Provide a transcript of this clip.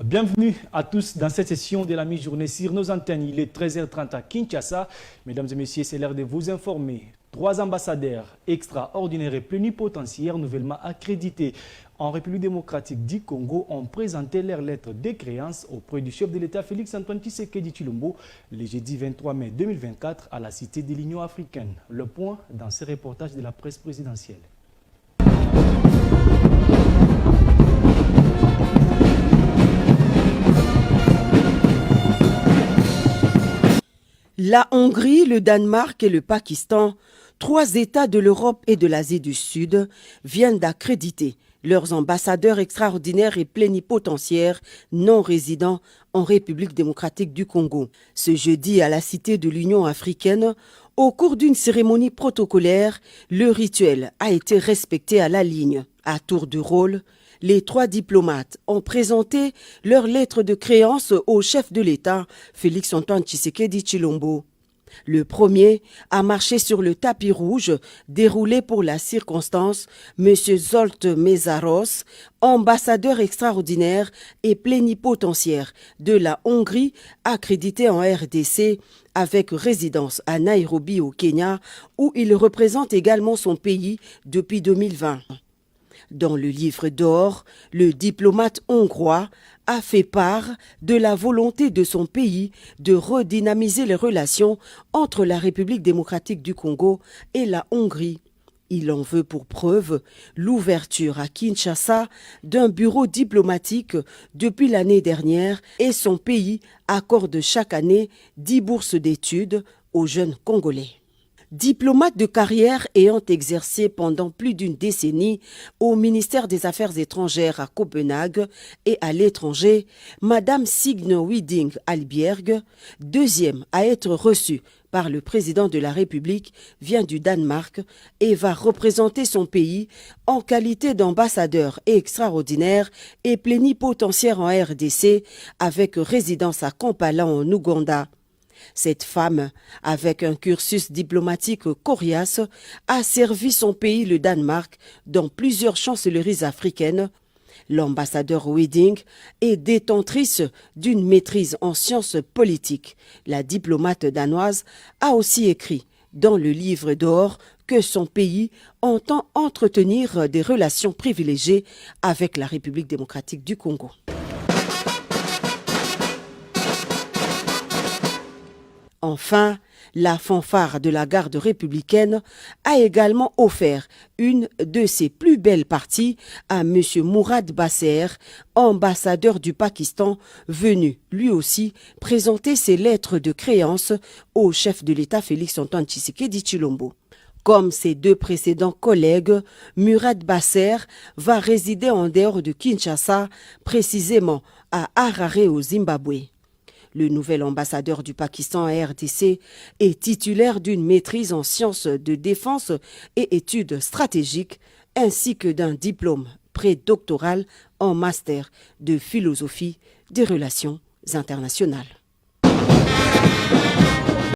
Bienvenue à tous dans cette session de la mi-journée sur nos antennes. Il est 13h30 à Kinshasa. Mesdames et messieurs, c'est l'heure de vous informer. 3 ambassadeurs extraordinaires et plénipotentiaires nouvellement accrédités en République démocratique du Congo ont présenté leur lettre de créance auprès du chef de l'État Félix-Antoine Tshisekedi Tshilombo le jeudi 23 mai 2024 à la Cité de l'Union africaine. Le point dans ce reportage de la presse présidentielle. La Hongrie, le Danemark et le Pakistan, 3 États de l'Europe et de l'Asie du Sud, viennent d'accréditer leurs ambassadeurs extraordinaires et plénipotentiaires non résidents en République démocratique du Congo. Ce jeudi, à la Cité de l'Union africaine, au cours d'une cérémonie protocolaire, le rituel a été respecté à la ligne. À tour de rôle, les 3 diplomates ont présenté leur lettre de créance au chef de l'État, Félix-Antoine Tshisekedi Tshilombo. Le premier a marché sur le tapis rouge déroulé pour la circonstance, M. Zsolt Mészáros, ambassadeur extraordinaire et plénipotentiaire de la Hongrie, accrédité en RDC, avec résidence à Nairobi au Kenya, où il représente également son pays depuis 2020. Dans le livre d'or, le diplomate hongrois a fait part de la volonté de son pays de redynamiser les relations entre la République démocratique du Congo et la Hongrie. Il en veut pour preuve l'ouverture à Kinshasa d'un bureau diplomatique depuis l'année dernière et son pays accorde chaque année 10 bourses d'études aux jeunes Congolais. Diplomate de carrière ayant exercé pendant plus d'une décennie au ministère des Affaires étrangères à Copenhague et à l'étranger, Madame Signe Widing Alberg, deuxième à être reçue par le président de la République, vient du Danemark et va représenter son pays en qualité d'ambassadeur extraordinaire et plénipotentiaire en RDC avec résidence à Kampala en Ouganda. Cette femme, avec un cursus diplomatique coriace, a servi son pays, le Danemark, dans plusieurs chancelleries africaines. L'ambassadeur Widing est détentrice d'une maîtrise en sciences politiques. La diplomate danoise a aussi écrit dans le livre d'or que son pays entend entretenir des relations privilégiées avec la République démocratique du Congo. Enfin, la fanfare de la garde républicaine a également offert une de ses plus belles parties à M. Mourad Basser, ambassadeur du Pakistan, venu lui aussi présenter ses lettres de créance au chef de l'État Félix-Antoine Tshisekedi Tshilombo. Comme ses 2 précédents collègues, Mourad Basser va résider en dehors de Kinshasa, précisément à Harare au Zimbabwe. Le nouvel ambassadeur du Pakistan à RDC est titulaire d'une maîtrise en sciences de défense et études stratégiques, ainsi que d'un diplôme prédoctoral en master de philosophie des relations internationales.